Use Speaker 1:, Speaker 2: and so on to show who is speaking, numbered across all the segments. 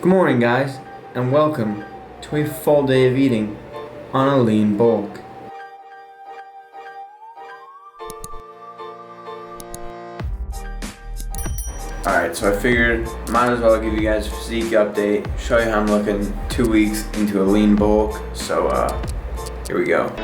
Speaker 1: Good morning, guys, and welcome to a full day of eating on a lean bulk. Alright, so I figured might as well give you guys a physique update, show you how I'm looking 2 weeks into a lean bulk. So here we go.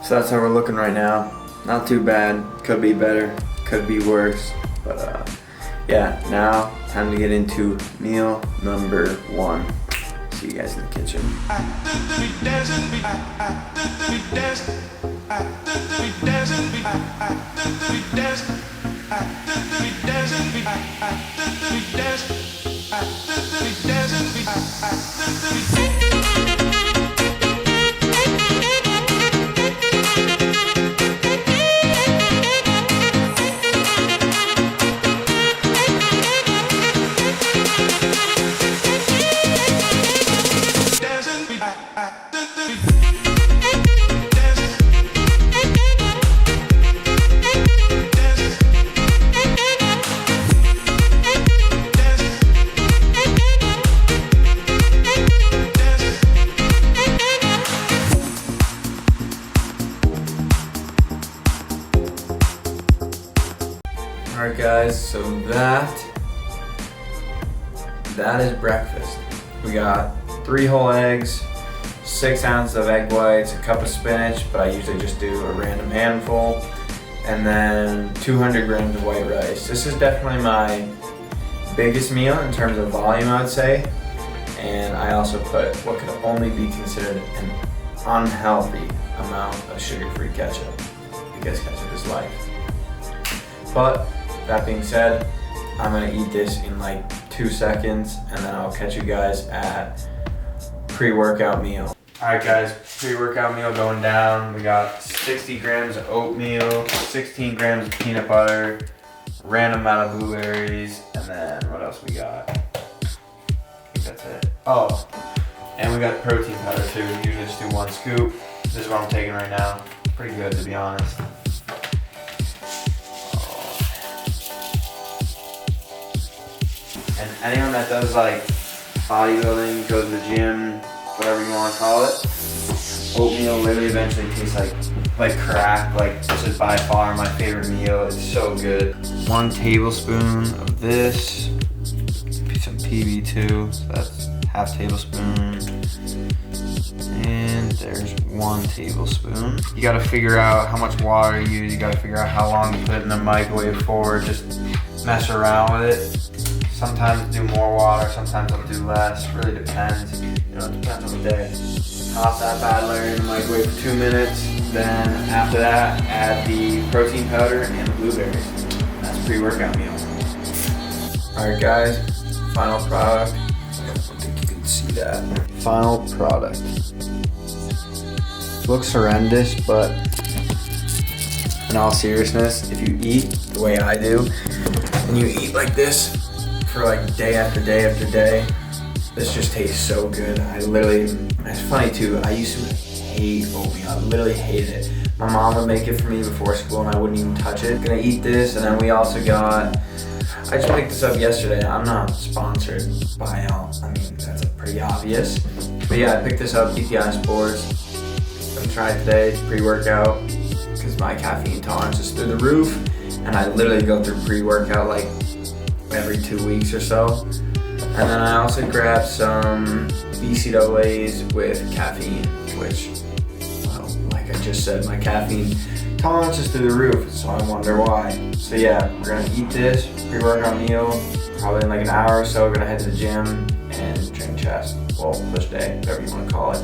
Speaker 1: So that's how we're looking right now. Not too bad, could be better, could be worse, but yeah, now time to get into meal number 1. See you guys in the kitchen. Alright guys, so that is breakfast. We got 3 whole eggs, 6 ounces of egg whites, a cup of spinach, but I usually just do a random handful, and then 200 grams of white rice. This is definitely my biggest meal in terms of volume, I would say, and I also put what could only be considered an unhealthy amount of sugar-free ketchup, because ketchup is life. But that being said, I'm gonna eat this in like 2 seconds, and then I'll catch you guys at pre-workout meal. Alright guys, pre-workout meal going down. We got 60 grams of oatmeal, 16 grams of peanut butter, random amount of blueberries, and then what else we got? I think that's it. Oh, and we got protein powder too. We usually just do 1 scoop. This is what I'm taking right now. Pretty good, to be honest. And anyone that does like bodybuilding, goes to the gym, whatever you want to call it, oatmeal literally eventually tastes like crack. Like, this is by far my favorite meal. It's so good. 1 tablespoon of this, some PB2, so that's half tablespoon. And there's 1 tablespoon. You gotta figure out how much water you use. You gotta figure out how long to put it in the microwave for. Just mess around with it. Sometimes do more water, sometimes I'll do less. Really depends. You know, it depends on the day. Toss that bad layer in the microwave for 2 minutes. Then after that, add the protein powder and the blueberries. That's a pre-workout meal. Alright guys, final product. I don't think you can see that. Final product. Looks horrendous, but in all seriousness, if you eat the way I do, and you eat like this for like day after day after day, this just tastes so good. It's funny too, I used to hate oatmeal. I literally hated it. My mom would make it for me before school and I wouldn't even touch it. Gonna eat this, and then we also got, I just picked this up yesterday. I'm not sponsored by y'all. I mean, that's pretty obvious. But yeah, I picked this up, EPI Sports. I'm gonna try it today, it's pre-workout, because my caffeine tolerance is through the roof. And I literally go through pre-workout like, wait a every 2 weeks or so. And then I also grabbed some BCAAs with caffeine, which, well, like I just said, my caffeine tolerance is through the roof, so I wonder why. So yeah, we're gonna eat this pre-workout meal, probably in like an hour or so. We're gonna head to the gym and train chest, well, push day, whatever you wanna call it.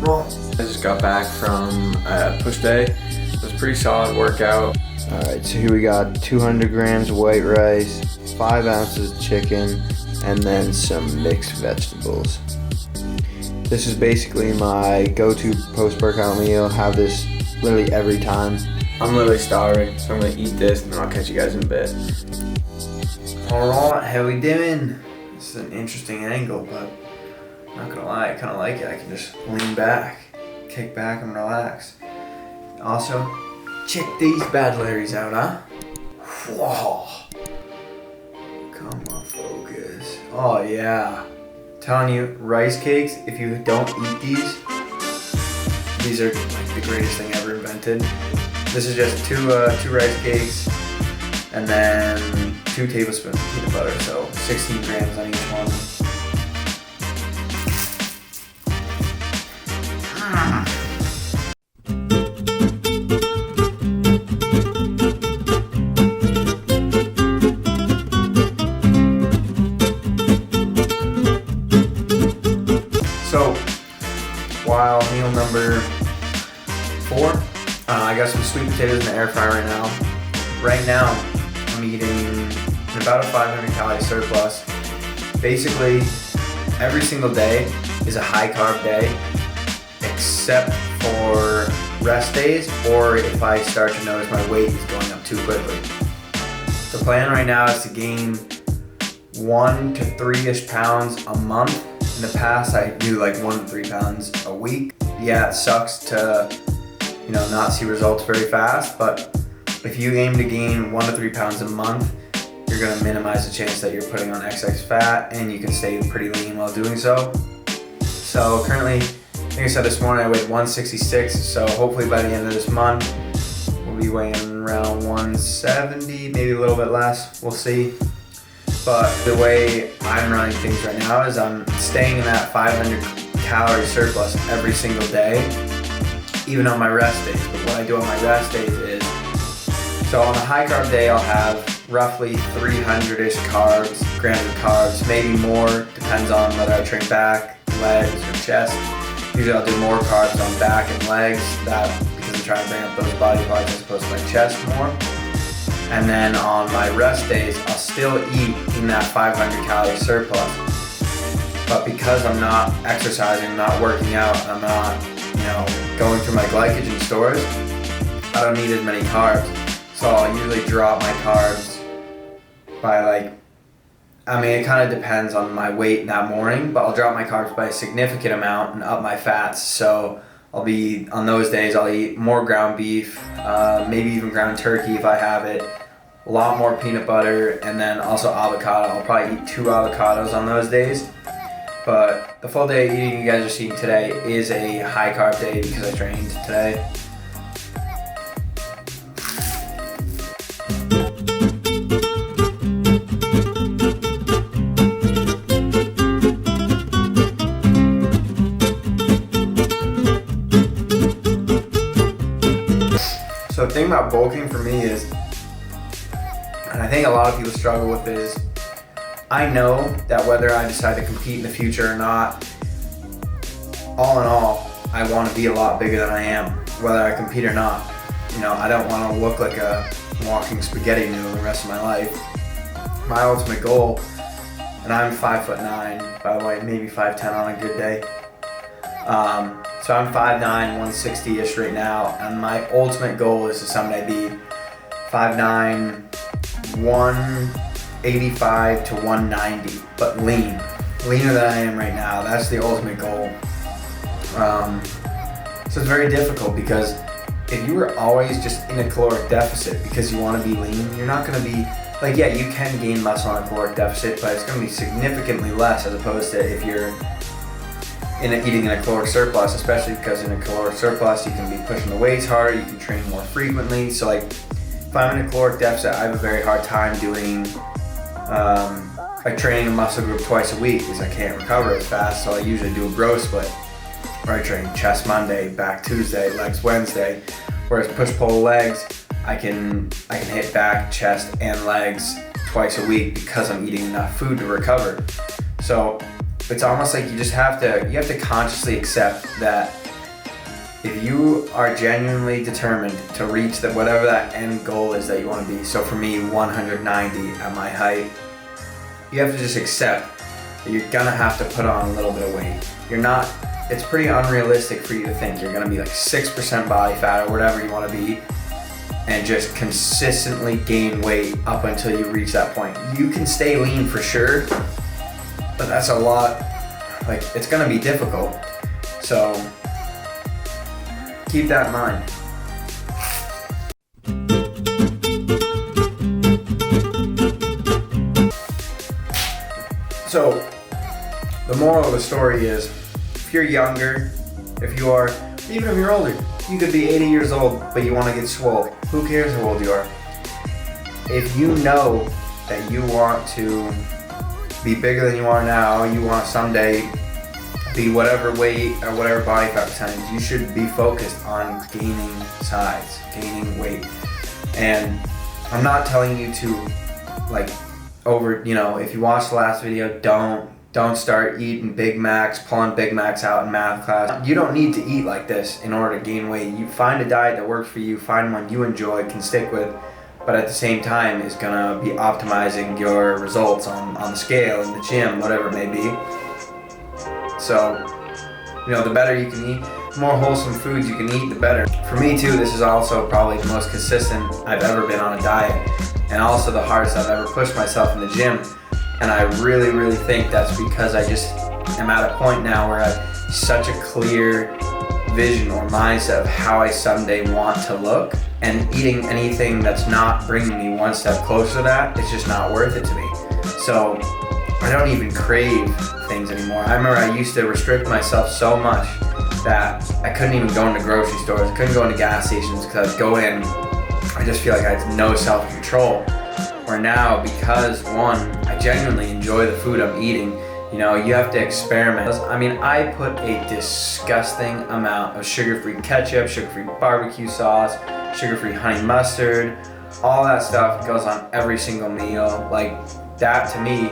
Speaker 1: Well, I just got back from push day. It was a pretty solid workout. All right, so here we got 200 grams of white rice, 5 ounces of chicken, and then some mixed vegetables. This is basically my go-to post-workout meal. Have this literally every time. I'm literally starving, so I'm gonna eat this and then I'll catch you guys in a bit. Alright, how we doing? This is an interesting angle, but I'm not gonna lie, I kinda like it. I can just lean back, kick back and relax. Also, check these bad Larrys out, huh? Whoa. Come on, focus. Oh yeah. Telling you, rice cakes, if you don't eat these are like the greatest thing ever invented. This is just two rice cakes and then 2 tablespoons of peanut butter, so 16 grams on each one. So, while meal number 4, I got some sweet potatoes in the air fryer right now. Right now, I'm eating about a 500 calorie surplus. Basically, every single day is a high carb day, except for rest days or if I start to notice my weight is going up too quickly. The plan right now is to gain 1 to 3-ish pounds a month. In the past, I do like 1 to 3 pounds a week. Yeah, it sucks to, not see results very fast, but if you aim to gain 1 to 3 pounds a month, you're gonna minimize the chance that you're putting on excess fat and you can stay pretty lean while doing so. So currently, I think I said this morning, I weighed 166, so hopefully by the end of this month, we'll be weighing around 170, maybe a little bit less, we'll see. But the way I'm running things right now is I'm staying in that 500 calorie surplus every single day, even on my rest days. But what I do on my rest days is, so on a high carb day, I'll have roughly 300-ish grams of carbs, maybe more, depends on whether I train back, legs, or chest. Usually I'll do more carbs on back and legs, because I'm trying to bring up those body parts as opposed to my chest more. And then on my rest days, I'll still eat in that 500 calorie surplus. But because I'm not exercising, I'm not working out, I'm not, going through my glycogen stores, I don't need as many carbs. So I'll usually drop my carbs by it kind of depends on my weight that morning, but I'll drop my carbs by a significant amount and up my fats. So on those days, I'll eat more ground beef, maybe even ground turkey if I have it, a lot more peanut butter, and then also avocado. I'll probably eat 2 avocados on those days. But the full day of eating you guys are seeing today is a high carb day because I trained today. So the thing about bulking for me is, and I think a lot of people struggle with this, I know that whether I decide to compete in the future or not, all in all, I want to be a lot bigger than I am, whether I compete or not. I don't want to look like a walking spaghetti noodle the rest of my life. My ultimate goal, and I'm 5'9", by the way, maybe 5'10" on a good day. So I'm 5'9", 160-ish right now, and my ultimate goal is to someday be 5'9", 185 to 190, but leaner than I am right now. That's the ultimate goal. So it's very difficult because if you were always just in a caloric deficit because you want to be lean, you're not going to be, you can gain muscle on a caloric deficit, but it's going to be significantly less as opposed to if you're eating in a caloric surplus, especially because in a caloric surplus you can be pushing the weights harder, you can train more frequently. So if I'm in a caloric deficit, I have a very hard time doing like training a muscle group twice a week because I can't recover as fast, so I usually do a growth split where I train chest Monday, back Tuesday, legs Wednesday. Whereas push-pull legs, I can hit back, chest, and legs twice a week because I'm eating enough food to recover. So it's almost like you have to consciously accept that if you are genuinely determined to reach whatever that end goal is that you want to be. So for me, 190 at my height, you have to just accept that you're gonna have to put on a little bit of weight. It's pretty unrealistic for you to think you're gonna be like 6% body fat or whatever you want to be and just consistently gain weight up until you reach that point. You can stay lean for sure, but that's a lot, like it's gonna be difficult. So keep that in mind. So the moral of the story is, if you're younger, even if you're older, you could be 80 years old, but you want to get swole. Who cares how old you are? If you know that you want to be bigger than you are now, you want someday be whatever weight or whatever body fat percentage, you should be focused on gaining size, gaining weight. And I'm not telling you to if you watched the last video, don't start eating Big Macs, pulling Big Macs out in math class. You don't need to eat like this in order to gain weight. You find a diet that works for you, find one you enjoy, can stick with, but at the same time is gonna be optimizing your results on the scale, in the gym, whatever it may be. So, the better you can eat, the more wholesome foods you can eat, the better. For me too, this is also probably the most consistent I've ever been on a diet, and also the hardest I've ever pushed myself in the gym. And I really, really think that's because I just am at a point now where I have such a clear vision or mindset of how I someday want to look, and eating anything that's not bringing me one step closer to that, it's just not worth it to me. So I don't even crave things anymore. I remember I used to restrict myself so much that I couldn't even go into grocery stores, I couldn't go into gas stations because I'd go in, I just feel like I had no self-control. Where now, because one, I genuinely enjoy the food I'm eating, you have to experiment. I mean, I put a disgusting amount of sugar-free ketchup, sugar-free barbecue sauce, sugar-free honey mustard, all that stuff goes on every single meal. Like, that to me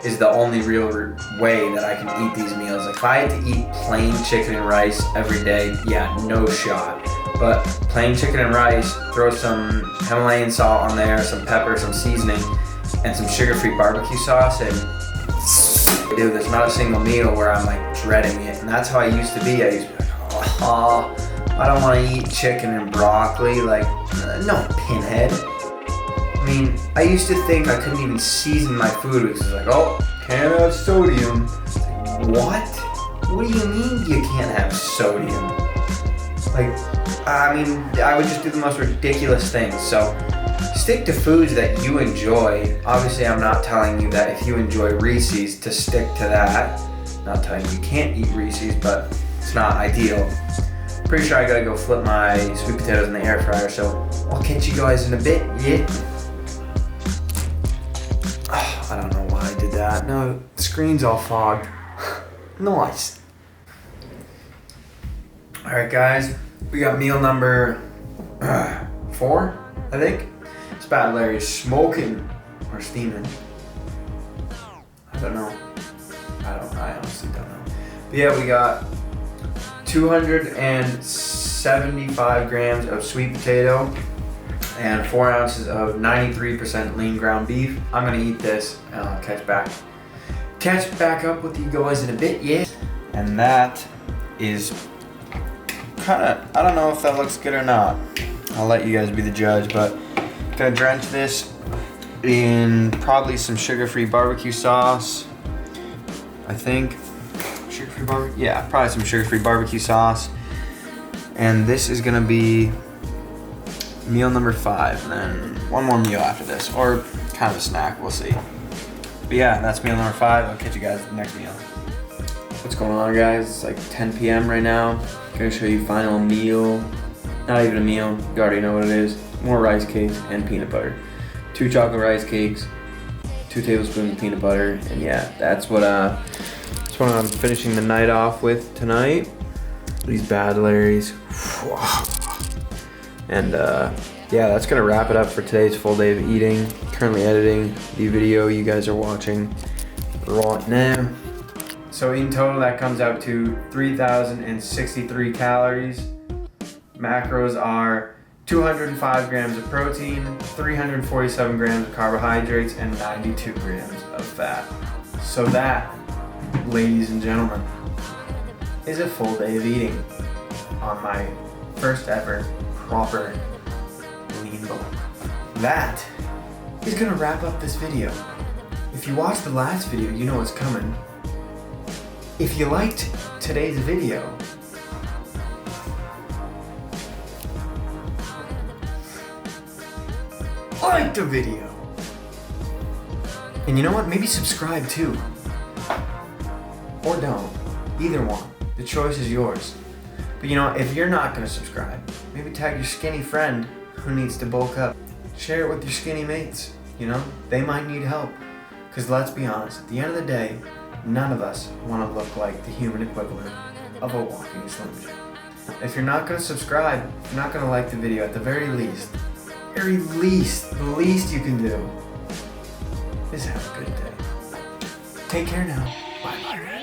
Speaker 1: is the only real way that I can eat these meals. Like, if I had to eat plain chicken and rice every day, yeah, no shot. But plain chicken and rice, throw some Himalayan salt on there, some pepper, some seasoning, and some sugar-free barbecue sauce, and dude, there's not a single meal where I'm like dreading it. And that's how I used to be. I used to be like, I don't want to eat chicken and broccoli. Like, no, pinhead. I mean, I used to think I couldn't even season my food because it's like, can't have sodium. Like, what? What do you mean you can't have sodium? Like, I mean, I would just do the most ridiculous things. So stick to foods that you enjoy. Obviously, I'm not telling you that if you enjoy Reese's to stick to that. Not telling you can't eat Reese's, but it's not ideal. Pretty sure I gotta go flip my sweet potatoes in the air fryer, so I'll catch you guys in a bit, yeah? I don't know why I did that. No, the screen's all fogged. Nice. Alright guys, we got meal number 4, I think. This bad Larry is smoking or steaming. I don't know. I honestly don't know. But yeah, we got 275 grams of sweet potato and 4 ounces of 93% lean ground beef. I'm gonna eat this and I'll catch back up with you guys in a bit, yeah? And that is kinda, I don't know if that looks good or not. I'll let you guys be the judge, but gonna drench this in probably some sugar-free barbecue sauce. I think, sugar-free barbecue? Yeah, probably some sugar-free barbecue sauce. And this is gonna be meal number 5, and then one more meal after this, or kind of a snack, we'll see. But yeah, that's meal number 5. I'll catch you guys at the next meal. What's going on, guys? It's like 10 p.m. right now. Gonna show you final meal. Not even a meal, you already know what it is. More rice cakes and peanut butter. 2 chocolate rice cakes, 2 tablespoons of peanut butter, and yeah, that's what I'm finishing the night off with tonight. These bad Larrys. And yeah, that's gonna wrap it up for today's full day of eating. Currently editing the video you guys are watching right now. So in total, that comes out to 3,063 calories. Macros are 205 grams of protein, 347 grams of carbohydrates, and 92 grams of fat. So that, ladies and gentlemen, is a full day of eating on my first ever proper lean bulk. That is gonna wrap up this video. If you watched the last video, you know what's coming. If you liked today's video, like the video. And you know what? Maybe subscribe too. Or don't. Either one. The choice is yours. But you know, if you're not gonna subscribe, maybe tag your skinny friend who needs to bulk up. Share it with your skinny mates, you know? They might need help. Because let's be honest, at the end of the day, none of us want to look like the human equivalent of a walking Slim Jim. If you're not gonna subscribe, if you're not gonna like the video, at the very least, the least you can do is have a good day. Take care now. Bye-bye.